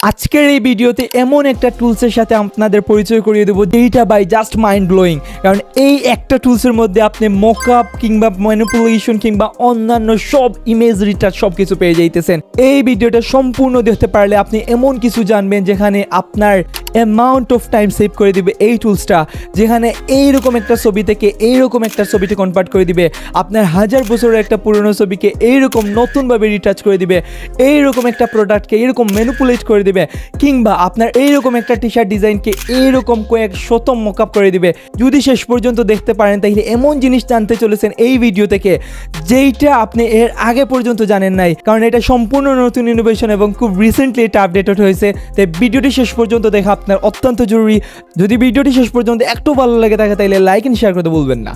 আজকের এই ভিডিওতে এমন একটা টুলসের সাথে আপনাদের পরিচয় করিয়ে দেবো যেটা বাই জাস্ট মাইন্ড ব্লোয়িং। কারণ এই একটা টুলসের মধ্যে আপনি মকআপ কিংবা ম্যানিপুলেশন কিংবা অন্যান্য সব ইমেজ রিটাচ সব কিছু পেয়ে যাইতেছেন। এই ভিডিওটা সম্পূর্ণ দেখতে পারলে আপনি এমন কিছু জানবেন যেখানে আপনার অ্যামাউন্ট অফ টাইম সেভ করে দিবে এই টুলসটা, যেখানে এইরকম একটা ছবি থেকে এইরকম একটা ছবিতে কনভার্ট করে দিবে, আপনার 1000 বছরের একটা পুরনো ছবিকে এইরকম নতুনভাবে রিটাচ করে দিবে, এইরকম একটা প্রোডাক্টকে এইরকম ম্যানিপুলেট করে দিবে, কিংবা আপনার এইরকম একটা টি শার্ট ডিজাইনকে এইরকম কয়েক শত মকআপ করে দিবে। যদি শেষ পর্যন্ত দেখতে পারেন তাহলে এমন জিনিস জানতে চলেছেন এই ভিডিও থেকে যেইটা আপনি এর আগে পর্যন্ত জানেন নাই, কারণ এটা সম্পূর্ণ নতুন ইনোভেশন এবং খুব রিসেন্টলি এটা আপডেটেড হয়েছে। তাই ভিডিওটি শেষ পর্যন্ত দেখা আপনার অত্যন্ত জরুরি। যদি ভিডিওটি শেষ পর্যন্ত একটু ভালো লাগে থাকে তাহলে লাইক এন্ড শেয়ার করতে ভুলবেন না।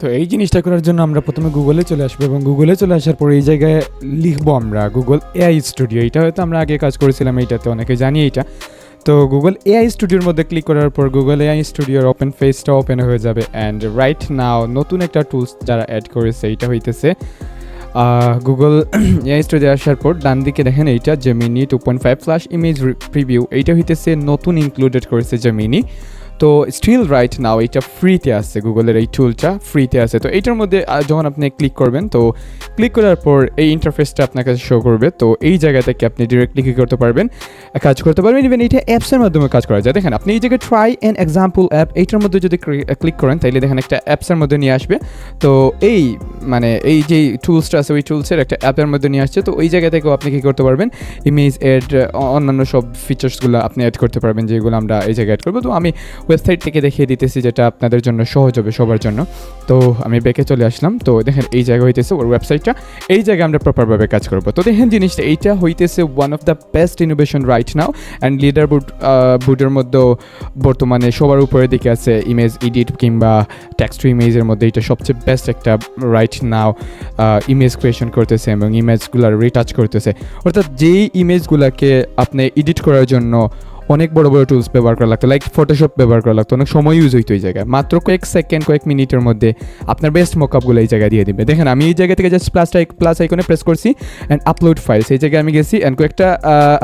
তো এই জিনিসটা করার জন্য আমরা প্রথমে গুগলে চলে আসবো এবং গুগলে চলে আসার পর এই জায়গায় লিখবো আমরা গুগল এআই স্টুডিও। এটা হয়তো আমরা আগে কাজ করেছিলাম, এইটাতে অনেকে জানি এইটা। তো গুগল এআই স্টুডিওর মধ্যে ক্লিক করার পর গুগল এআই স্টুডিওর ওপেন ফেসটা ওপেন হয়ে যাবে। অ্যান্ড রাইট নাও নতুন একটা টুলস যারা অ্যাড করেছে এইটা হইতেছে গুগল এআই স্টুডিও আসার পর ডান দিকে দেখেন এইটা জেমিনি 2.5 ফ্ল্যাশ ইমেজ প্রিভিউ, এইটা হইতেছে নতুন ইনক্লুডেড করেছে জেমিনি। তো স্টিল রাইট নাও এইটা ফ্রিতে আছে, গুগলের এই টুলটা ফ্রিতে আছে। তো এইটার মধ্যে যখন আপনি ক্লিক করবেন, তো ক্লিক করার পর এই ইন্টারফেসটা আপনার কাছে শো করবে। তো এই জায়গা থেকে আপনি ডিরেক্টলি কী করতে পারবেন, কাজ করতে পারবেন। ইভেন এইটা অ্যাপসের মাধ্যমে কাজ করা যায়। দেখেন আপনি এই জায়গায় ট্রাই অ্যান এক্সাম্পল অ্যাপ, এইটার মধ্যে যদি ক্লিক করেন তাহলে দেখেন একটা অ্যাপসের মধ্যে নিয়ে আসবে। তো এই মানে এই যে টুলসটা আছে ওই টুলসের একটা অ্যাপের মধ্যে নিয়ে আসছে। তো ওই জায়গা থেকেও আপনি কী করতে পারবেন, ইমেজ অ্যাড অন্যান্য সব ফিচার্সগুলো আপনি অ্যাড করতে পারবেন, যেগুলো আমরা এই জায়গায় অ্যাড করবো। তো আমি ওয়েবসাইট থেকে দেখিয়ে দিতেছি যেটা আপনাদের জন্য সহজ হবে সবার জন্য। তো আমি ব্যাকে চলে আসলাম। তো দেখেন এই জায়গা হইতেছে ওর ওয়েবসাইটটা, এই জায়গায় আমরা প্রপারভাবে কাজ করবো। তো দেখেন জিনিসটা এইটা হইতেছে one of the best innovation right now. And leader বুডের মধ্যেও বর্তমানে সবার উপরের দিকে আছে ইমেজ এডিট কিংবা টেক্সট টু ইমেজের মধ্যে এটা সবচেয়ে বেস্ট একটা রাইট নাও ইমেজ ক্রিয়েশন করতেছে এবং ইমেজগুলার রিটাচ করতেছে। অর্থাৎ যেই ইমেজগুলোকে আপনি এডিট করার জন্য অনেক বড় বড় টুলস ব্যবহার করা লাগতো, লাইক ফটোশপ ব্যবহার করা লাগতো, অনেক সময় ইউজ হইতো। এই জায়গায় মাত্র কয়েক সেকেন্ড কয়েক মিনিটের মধ্যে আপনার বেস্ট মকআপগুলো এই জায়গায় দিয়ে দিবে। দেখেন আমি এই জায়গা থেকে জাস্ট প্লাস আইকনে প্রেস করছি অ্যান্ড আপলোড ফাইলস, এই জায়গায় আমি গেছি অ্যান্ড কয়েকটা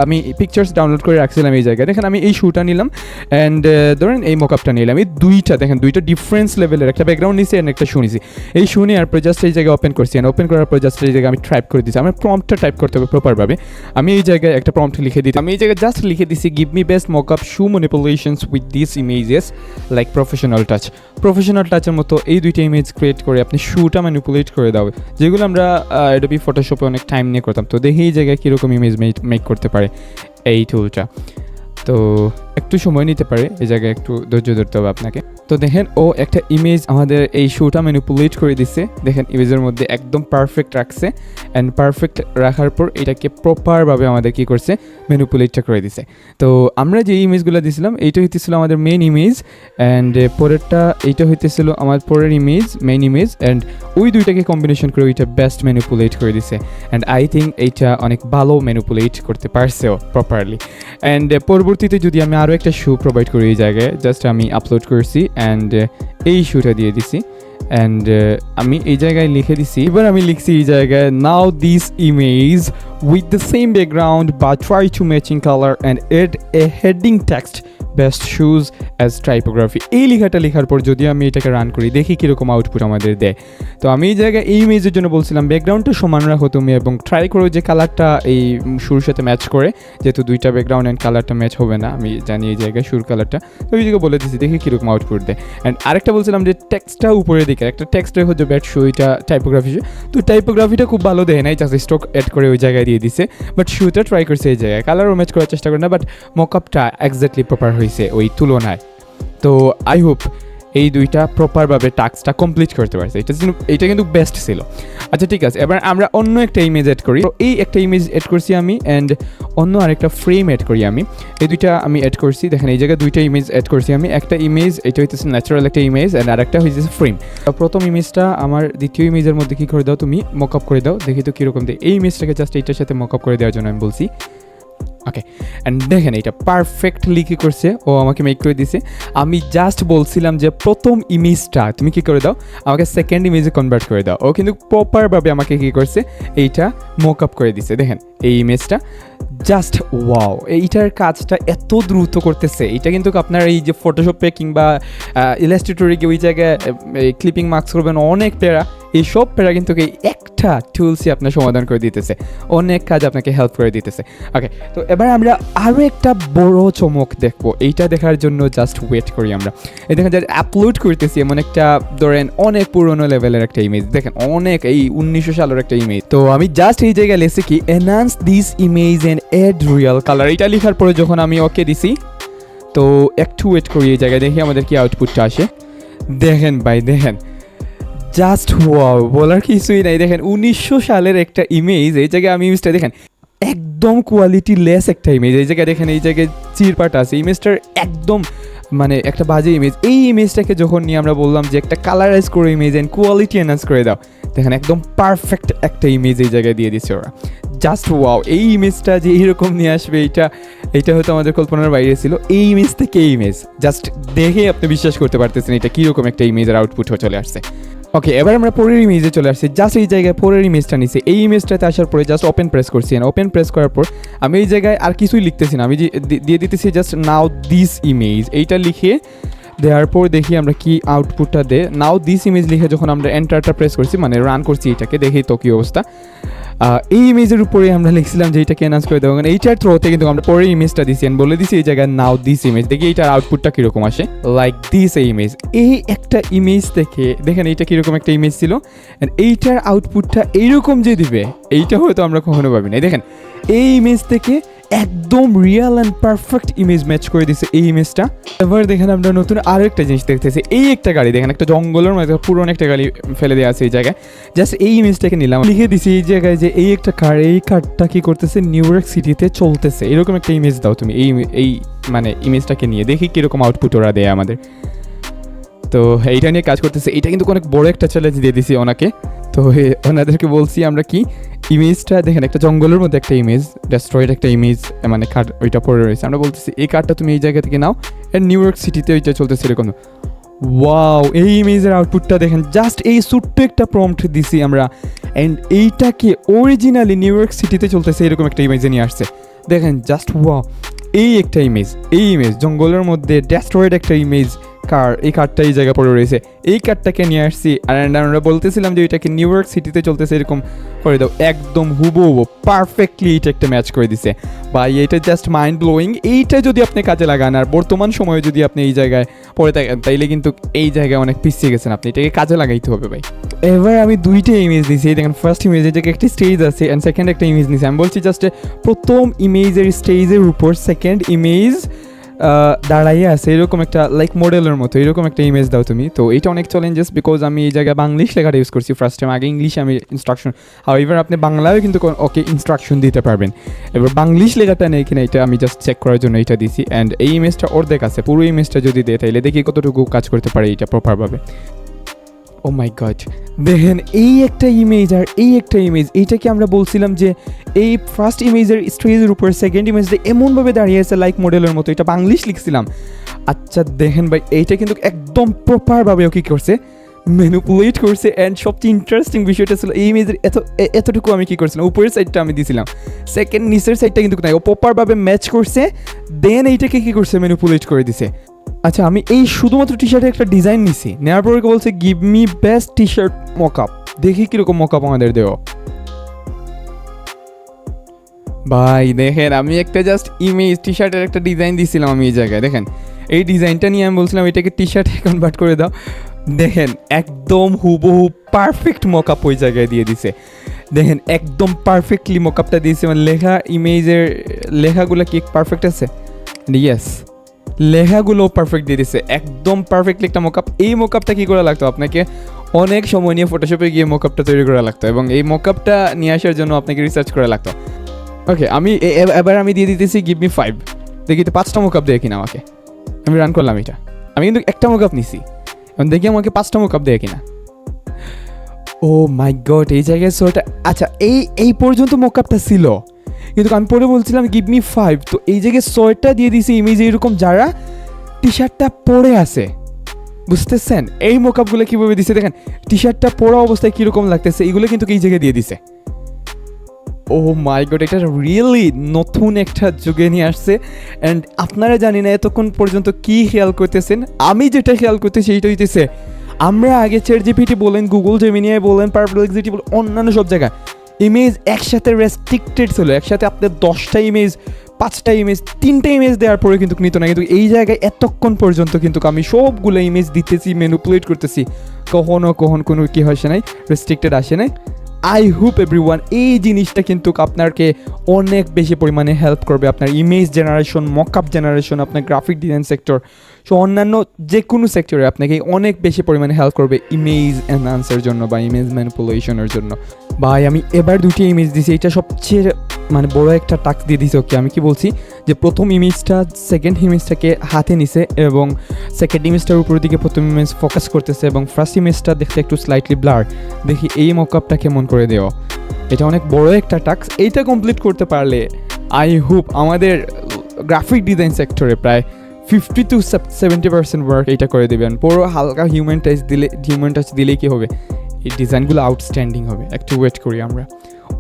আমি পিকচার্স ডাউনলোড করে রাখছিলাম এই জায়গায়। দেখেন আমি এই শুটা নিলাম অ্যান্ড ধরেন এই মকআপটা নিলাম, এই দুইটা দেখেন দুইটা ডিফারেন্স লেভেলের, একটা ব্যাকগ্রাউন্ড নিছি অ্যান্ড একটা শু নিছি। এই শু নেওয়ার পর জাস্ট এই জায়গায় ওপেন করছি অ্যান্ড ওপেন করার পর জাস্ট এই জায়গায় আমি টাইপ করে দিচ্ছি। আমার প্রম্পটটা টাইপ করতে হবে প্রপারভাবে। আমি এই জায়গায় একটা প্রম্পট লিখে দিচ্ছি, আমি এই জায়গায় জাস্ট লিখে দিচ্ছি give me best mockup shoe manipulations with these images like professional touch। Professional টাচের মতো এই দুইটা ইমেজ ক্রিয়েট করে আপনি শুটা ম্যানিপুলেট করে দাও, যেগুলো আমরা অ্যাডোবি ফটোশপে অনেক টাইম নিয়ে করতাম। তো দেখি এই জায়গায় কীরকম ইমেজ মেক করতে পারে এই টুলটা। তো একটু সময় নিতে পারে, এই জায়গায় একটু ধৈর্য ধরতে হবে আপনাকে। তো দেখেন ও একটা ইমেজ আমাদের এই শুটা ম্যানিপুলেট করে দিচ্ছে। দেখেন ইমেজের মধ্যে একদম পারফেক্ট রাখছে অ্যান্ড পারফেক্ট রাখার পর এটাকে প্রপারভাবে আমাদের কী করছে, ম্যানিপুলেটটা করে দিছে। তো আমরা যে ইমেজগুলো দিয়েছিলাম এইটা হইতেছিল আমাদের মেইন ইমেজ অ্যান্ড পরেরটা এইটা হইতেছিল আমার পরের ইমেজ মেইন ইমেজ, অ্যান্ড ওই দুইটাকে কম্বিনেশন করে ওইটা বেস্ট ম্যানিপুলেট করে দিছে। অ্যান্ড আই থিঙ্ক এইটা অনেক ভালো ম্যানিপুলেট করতে পারছেও প্রপারলি। অ্যান্ড পরবর্তীতে যদি আমি আরও একটা শু প্রোভাইড করি এই জায়গায়, জাস্ট আমি আপলোড করছি অ্যান্ড এই শুটা দিয়ে দিছি অ্যান্ড আমি এই জায়গায় লিখে দিছি। এবার আমি লিখছি এই জায়গায় now this image with the same background বা try to matching colour and add a heading text best shoes as typography. এই লেখাটা লেখার পর যদি আমি এটাকে রান করি দেখি কীরকম আউটপুট আমাদের দেয়। তো আমি এই জায়গায় এই ইমেজের জন্য বলছিলাম ব্যাকগ্রাউন্ডটা সমান রাখো তুমি এবং ট্রাই করো যে কালারটা এই শুর সাথে ম্যাচ করে, যেহেতু দুইটা ব্যাকগ্রাউন্ড অ্যান্ড কালারটা ম্যাচ হবে না, আমি জানি এই জায়গায় শুর কালারটা। তো ওই জায়গায় বলে দিচ্ছি দেখি কীরকম আউটপুট দেয়। অ্যান্ড আরেকটা বলছিলাম যে টেক্সটটা উপরের দিকে একটা টেক্সটের হচ্ছে ব্যাট শু, এটা টাইপোগ্রাফি। তো টাইপোগ্রাফিটা খুব ভালো দেয় নাই, জাস্ট স্টক অ্যাড করে ওই জায়গায় দিয়ে দিছে। বাট শুটা ট্রাই করছে এই জায়গায়, কালারও ম্যাচ করার চেষ্টা করে না, বাট মকআপটা এক্স্যাক্টলি প্রপার হয়েছে ওই তুলনায়। তো আই হোপ এই দুইটা প্রপারভাবে টাস্কটা কমপ্লিট করতে পারছে, এটা কিন্তু বেস্ট ছিল। আচ্ছা ঠিক আছে, এবার আমরা অন্য একটা ইমেজ অ্যাড করি। তো এই একটা ইমেজ অ্যাড করছি আমি অ্যান্ড অন্য আরেকটা ফ্রেম অ্যাড করি আমি। এই দুইটা আমি অ্যাড করছি, দেখেন এই জায়গায় দুইটা ইমেজ অ্যাড করছি আমি। একটা ইমেজ এটা হইতেছে ন্যাচারাল একটা ইমেজ অ্যান্ড আরেকটা হইতেছে ফ্রেম। প্রথম ইমেজটা আমার দ্বিতীয় ইমেজের মধ্যে কী করে দাও, তুমি মকআপ করে দাও, দেখি তো কীরকম দেয়। এই ইমেজটাকে জাস্ট এইটার সাথে মকআপ করে দেওয়ার জন্য আমি বলছি। ওকে, অ্যান্ড দেখেন এটা পারফেক্টলি কী করছে, ও আমাকে মেক করে দিছে। আমি জাস্ট বলছিলাম যে প্রথম ইমেজটা তুমি কী করে দাও, আমাকে সেকেন্ড ইমেজে কনভার্ট করে দাও। ও কিন্তু প্রপারভাবে আমাকে কী করছে, এইটা মক আপ করে দিছে। দেখেন এই ইমেজটা জাস্ট ওয়াও, এইটার কাজটা এত দ্রুত করতেছে। এটা কিন্তু আপনার এই যে ফটোশপে কিংবা ইলাস্ট্রেটরে গিয়ে ওই জায়গায় ক্লিপিং মার্কস করবেন অনেক প্যারা, এই সব প্যারা কিন্তু এই একটা টুলসই আপনার সমাধান করে দিতেছে, অনেক কাজ আপনাকে হেল্প করে দিতেছে। ওকে, তো এবার আমরা আরও একটা বড় চমক দেখবো, এইটা দেখার জন্য জাস্ট ওয়েট করি আমরা। এই দেখেন যে আপলোড করতেছি এমন একটা ধরেন অনেক পুরোনো লেভেলের একটা ইমেজ, দেখেন অনেক এই 1900 সালের একটা ইমেজ। তো আমি জাস্ট এই জায়গায় লেখছি কি enhance this image and add real colour, এটা লেখার পরে যখন আমি ওকে দিছি, তো একটু ওয়েট করি, এই জায়গায় দেখি আমাদের কি আউটপুটটা আসে। দেখেন ভাই, দেখেন জাস্ট ওয়াও, বলার কিছুই নাই। দেখেন 1900 সালের একটা ইমেজ, এই জায়গায় আমি ইমেজটা দেখেন একদম কোয়ালিটি লেস একটা ইমেজ। এই জায়গায় দেখেন এই জায়গায় চিরপাট আছে, ইমেজটার একদম মানে একটা বাজে ইমেজ। এই ইমেজটাকে যখন নিয়ে আমরা বললাম যে একটা কালারাইজ করে ইমেজ অ্যান্ড কোয়ালিটি এনহান্স করে দাও, দেখেন একদম পারফেক্ট একটা ইমেজ এই জায়গায় দিয়ে দিচ্ছে ওরা। জাস্ট ওয়াও, এই ইমেজটা যে এইরকম নিয়ে আসবে এইটা হয়তো আমাদের কল্পনার বাইরে ছিল। এই ইমেজ থেকে এই ইমেজ জাস্ট দেখে আপনি বিশ্বাস করতে পারতেছেন এটা কীরকম একটা ইমেজের আউটপুট হয়ে চলে আসছে। ওকে, এবার আমরা পরের ইমেজে চলে আসছি। জাস্ট এই জায়গায় পরের ইমেজটা নিচ্ছি, এই ইমেজটাতে আসার পরে জাস্ট ওপেন প্রেস করছি। ওপেন প্রেস করার পর আমি এই জায়গায় আর কিছুই লিখতেছি না, আমি দিয়ে দিতেছি জাস্ট নাও দিস ইমেজ, এইটা লিখে দেওয়ার পর দেখি আমরা কি আউটপুটটা দে। নাও দিস ইমেজ লিখে যখন আমরা এন্টারটা প্রেস করছি, মানে রান করছি এটাকে, দেখি তো কী অবস্থা। এই ইমেজের উপরে আমরা লিখছিলাম যে এইটাকে এনহান্স করে দেবো, কারণ এইটার থ্রোতে কিন্তু আমরা পরের ইমেজটা দিচ্ছি বলে দিছি এই জায়গায় নাও দিস ইমেজ, দেখি এইটার আউটপুটটা কীরকম আসে। লাইক দিস এই ইমেজ, এই একটা ইমেজ থেকে দেখেন এইটা কীরকম একটা ইমেজ ছিল, অ্যান্ড এইটার আউটপুটটা এইরকম যে দিবে, এইটা হয়তো আমরা কখনো ভাবি না। দেখেন এই ইমেজ থেকে একদম real and perfect image match করে দিছে এই ইমেজটা। এবার দেখেন আমরা নতুন আরও একটা জিনিস দেখতেছি, এই একটা গাড়ি দেখেন একটা জঙ্গলের মধ্যে পুরনো একটা গাড়ি ফেলে দেওয়া আছে এই জায়গায়। জাস্ট এই ইমেজটাকে নিলাম, লিখে দিছি এই জায়গায় যে এই একটা কার, এই কারটা কি করতেছে নিউ ইয়র্ক সিটিতে চলতেছে, এরকম একটা ইমেজ দাও তুমি। এই মানে ইমেজটাকে নিয়ে দেখি কীরকম আউটপুট ওরা দেয় আমাদের। তো এইটা নিয়ে কাজ করতেছে, এটা কিন্তু অনেক বড় একটা চ্যালেঞ্জ দিয়ে দিছি ওনাকে। তো ওনাদেরকে বলছি আমরা কি ইমেজটা দেখেন একটা জঙ্গলের মধ্যে একটা ইমেজ, ডেস্ট্রয়েড একটা ইমেজ, মানে কার্ড ওইটা পড়ে রয়েছে। আমরা বলতেছি এই কার্ডটা তুমি এই জায়গা থেকে নাও, এর নিউ ইয়র্ক সিটিতে ওইটা চলতেছে এরকম। ওয়াও, এই ইমেজের আউটপুটটা দেখেন, জাস্ট এই ছোট্ট একটা প্রম্পট দিছি আমরা, অ্যান্ড এইটাকে অরিজিনালি নিউ ইয়র্ক সিটিতে চলতেছে এরকম একটা ইমেজে নিয়ে আসছে। দেখেন জাস্ট ওয়াও, এই একটা ইমেজ, এই ইমেজ জঙ্গলের মধ্যে ডেস্ট্রয়েড একটা ইমেজ, কার, এই কার্ডটা এই জায়গায় পড়ে রয়েছে, এই কার্ডটাকে নিয়ে আসছি। আর আমরা বলতেছিলাম যে এটাকে নিউ ইয়র্ক সিটিতে চলতেছে এরকম করে দাও, একদম হুবহু পারফেক্টলি এটা একটা ম্যাচ করে দিছে ভাই। এটা জাস্ট মাইন্ড ব্লোয়িং। এইটা যদি আপনি কাজে লাগান আর বর্তমান সময়ে যদি আপনি এই জায়গায় পড়ে থাকেন, তাইলে কিন্তু এই জায়গায় অনেক পিছিয়ে গেছেন আপনি, এটাকে কাজে লাগাইতে হবে ভাই। এবার আমি দুইটা ইমেজ দিয়েছি, দেখেন ফার্স্ট ইমেজে যে একটা স্টেজ আছে অ্যান্ড সেকেন্ড একটা ইমেজ নিয়েছি। আমি বলছি জাস্ট প্রথম ইমেজের স্টেজের উপর সেকেন্ড ইমেজ দাঁড়াইয়ে আছে এরকম একটা লাইক মডেলের মতো, এরকম একটা ইমেজ দাও তুমি। তো এটা অনেক চ্যালেঞ্জেস, বিকজ আমি এই জায়গায় বাংলিশ লেখাটা ইউজ করছি ফার্স্ট টাইম, আগে ইংলিশে আমি ইনস্ট্রাকশন, আর এবার আপনি বাংলায়ও কিন্তু ওকে ইনস্ট্রাকশন দিতে পারবেন। এবার বাংলিশ লেখাটা নেই কিনা এটা আমি জাস্ট চেক করার জন্য এটা দিছি। অ্যান্ড এই ইমেজটা অর্ধেক আছে, পুরো ইমেজটা যদি দেয় তাইলে দেখি কতটুকু কাজ করতে পারে এটা প্রপারভাবে। ও মাই গড, দেখেন এই একটা ইমেজ আর এই একটা ইমেজ, এইটাকে আমরা বলছিলাম যে এই ফার্স্ট ইমেজের স্টেজের উপর সেকেন্ড ইমেজটা এমনভাবে দাঁড়িয়ে আছে লাইক মডেলের মতো, এটা বাংলিশ লিখছিলাম। আচ্ছা দেখেন ভাই, এইটা কিন্তু একদম প্রপারভাবে ও কী করছে, ম্যানিপুলেট করছে। অ্যান্ড সবচেয়ে ইন্টারেস্টিং বিষয়টা ছিল এই ইমেজের এতটুকু আমি কী করছিলাম, উপরের সাইডটা আমি দিয়েছিলাম, সেকেন্ড নিচের সাইডটা কিন্তু নাই, ও প্রপারভাবে ম্যাচ করছে, দেন এইটাকে কী করছে ম্যানিপুলেট করে দিছে। আচ্ছা আমি এই শুধুমাত্র টি শার্টের একটা ডিজাইন নিছি, নেওয়ার পরে বলছে give me best T shirt mockup, দেখি কীরকম মকআপ আমাদের দেও ভাই। দেখেন আমি একটা জাস্ট ইমেজ টি শার্টের একটা ডিজাইন দিয়েছিলাম আমি এই জায়গায়, দেখেন এই ডিজাইনটা নিয়ে আমি বলছিলাম এটাকে টি শার্টে কনভার্ট করে দাও, দেখেন একদম হুবহু পারফেক্ট মকআপ ওই জায়গায় দিয়ে দিছে। দেখেন একদম পারফেক্টলি মকআপটা দিয়েছে, মানে লেখা ইমেজের লেখাগুলো কি পারফেক্ট আছে, ইয়েস লেখাগুলো পারফেক্ট দিয়ে দিচ্ছে, একদম পারফেক্টলি একটা মকআপ। এই মকআপটা কী করা লাগতো, আপনাকে অনেক সময় নিয়ে ফটোশপে গিয়ে মকআপটা তৈরি করা লাগতো, এবং এই মকআপটা নিয়ে আসার জন্য আপনাকে রিসার্চ করা লাগতো। ওকে, আমি এবার আমি দিয়ে দিতেছি গিভ মি 5, দেখি তো 5টা মকআপ দেয় কিনা আমাকে। আমি রান করলাম এটা, আমি কিন্তু একটা মকআপ নিছি, এখন দেখি আমাকে 5টা মকআপ দেয় কিনা। ও মাই গড, এই জায়গায় সোটা, আচ্ছা এই পর্যন্ত মকআপটা ছিল, কিন্তু আমি পরে বলছিলাম গিভ মি 5, তো এই জায়গায় 6টা দিয়ে দিছি ইমেজ এরকম যারা টি শার্টটা পরে আছে, বুঝতেছেন? এই মোকআপগুলো কীভাবে দিছে দেখেন, টি শার্টটা পরা অবস্থায় কীরকম লাগতেছে এইগুলো কিন্তু এই জায়গায় দিয়ে দিছে। ও মাই গড, এটা রিয়েলি নতুন একটা যুগে নিয়ে আসছে। অ্যান্ড আপনারা জানি না এতক্ষণ পর্যন্ত কি খেয়াল করতেছেন, আমি যেটা খেয়াল করতেছি এইটা হইতেছে, আমরা আগে চ্যাটজিপিটি বলেন, গুগল জেমিনিয়াই বলেন, পারপ্লেক্সিটি বলেন, অন্যান্য সব জায়গায় ইমেজ একসাথে রেস্ট্রিক্টেড ছিল, একসাথে আপনার 10টা ইমেজ, 5টা ইমেজ, 3টে ইমেজ দেওয়ার পরে কিন্তু নিত না। কিন্তু এই জায়গায় এতক্ষণ পর্যন্ত কিন্তু আমি সবগুলো ইমেজ দিতেছি, ম্যানিপুলেট করতেছি, কখনো কোনো কি আসে নাই, রেস্ট্রিক্টেড আসে নাই। আই হোপ এভরিওয়ান এই জিনিসটা কিন্তু আপনাকে অনেক বেশি পরিমাণে হেল্প করবে আপনার ইমেজ জেনারেশন, মকআপ জেনারেশন, আপনার গ্রাফিক ডিজাইন সেক্টর, সো অন্যান্য যে কোনো সেক্টরে আপনাকে অনেক বেশি পরিমাণে হেল্প করবে ইমেজ এনহান্সের জন্য বা ইমেজ ম্যানিপুলেশনের জন্য। ভাই আমি এবার 2টি ইমেজ দিছি, এটা সবচেয়ে বড় একটা টাস্ক দিয়ে দিছে। ওকে, আমি কি বলছি যে প্রথম ইমেজটা সেকেন্ড ইমেজটাকে হাতে নিছে এবং সেকেন্ড ইমেজটার উপরের দিকে প্রথম ইমেজ ফোকাস করতেছে এবং ফার্স্ট ইমেজটা দেখতে একটু স্লাইটলি ব্লার। দেখি এই মকআপটা কেমন করে দেওয়া, এটা অনেক বড় একটা টাস্ক। এইটা কমপ্লিট করতে পারলে আই হোপ আমাদের গ্রাফিক ডিজাইন সেক্টরে প্রায় 50 to 70% ওয়ার্ক এইটা করে দেবেন। পুরো হালকা হিউম্যান টাচ দিলেই কি হবে, এই ডিজাইনগুলো আউটস্ট্যান্ডিং হবে। একটু ওয়েট করি আমরা,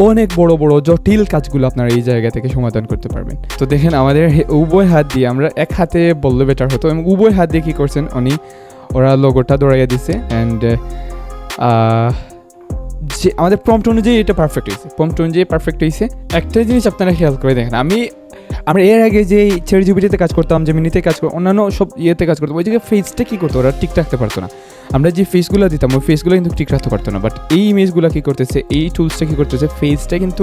অনেক বড় বড় জটিল কাজগুলো আপনারা এই জায়গা থেকে সমাধান করতে পারবেন। তো দেখেন আমাদের উভয় হাত দিয়ে, আমরা এক হাতে বললে বেটার হতো, এবং উভয় হাত দিয়ে কী করছেন ওরা লোগোটা দৌড়াইয়া দিছে। অ্যান্ড যে আমাদের প্রম্পট অনুযায়ী এটা পারফেক্ট হয়েছে। একটা জিনিস আপনারা খেয়াল করে দেখেন, আমরা এর আগে যে চ্যাটজিপিটিতে কাজ করতাম, জেমিনিতে কাজ করতাম, অন্যান্য সব ইয়েতে কাজ করতাম, ওই জায়গায় ফেসটা কী করতো, ওরা ঠিক রাখতে পারতো না। আমরা যে ফেসগুলো দিতাম ওই ফেসগুলো কিন্তু ঠিক রাখতে পারতো না। বাট এই ইমেজগুলো কী করতেছে, এই টুলসটা কী করতেছে, ফেসটা কিন্তু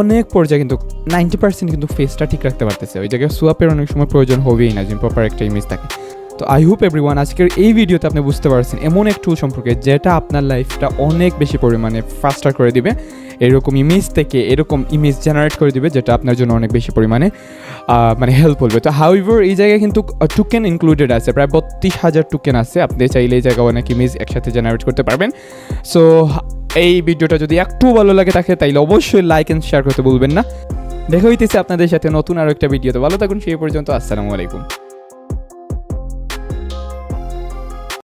অনেক পর্যায়ে কিন্তু 90% কিন্তু ফেসটা ঠিক রাখতে পারতেছে। ওই জায়গায় সোয়াপের অনেক সময় প্রয়োজন হবেই না, যে প্রপার একটা ইমেজ থাকে। তো আই হোপ এভরিওয়ান আজকের এই ভিডিওতে আপনি বুঝতে পারছেন এমন এক টুল সম্পর্কে যেটা আপনার লাইফটা অনেক বেশি পরিমাণে ফাস্টার করে দিবে, এরকম ইমেজ থেকে এরকম ইমেজ জেনারেট করে দিবে, যেটা আপনার জন্য অনেক বেশি পরিমাণে হেল্প করবে। তো হাউএভার এই জায়গায় কিন্তু টোকেন ইনক্লুডেড আছে, প্রায় 32,000 টোকেন আছে। আপনি চাইলে এই জায়গায় অনেক ইমেজ একসাথে জেনারেট করতে পারবেন। সো এই ভিডিওটা যদি একটু ভালো লাগে থাকে তাইলে অবশ্যই লাইক অ্যান্ড শেয়ার করতে ভুলবেন না। দেখা হইতেছে আপনাদের সাথে নতুন আরও একটা ভিডিওতে। ভালো থাকুন সেই পর্যন্ত, আসসালামু আলাইকুম।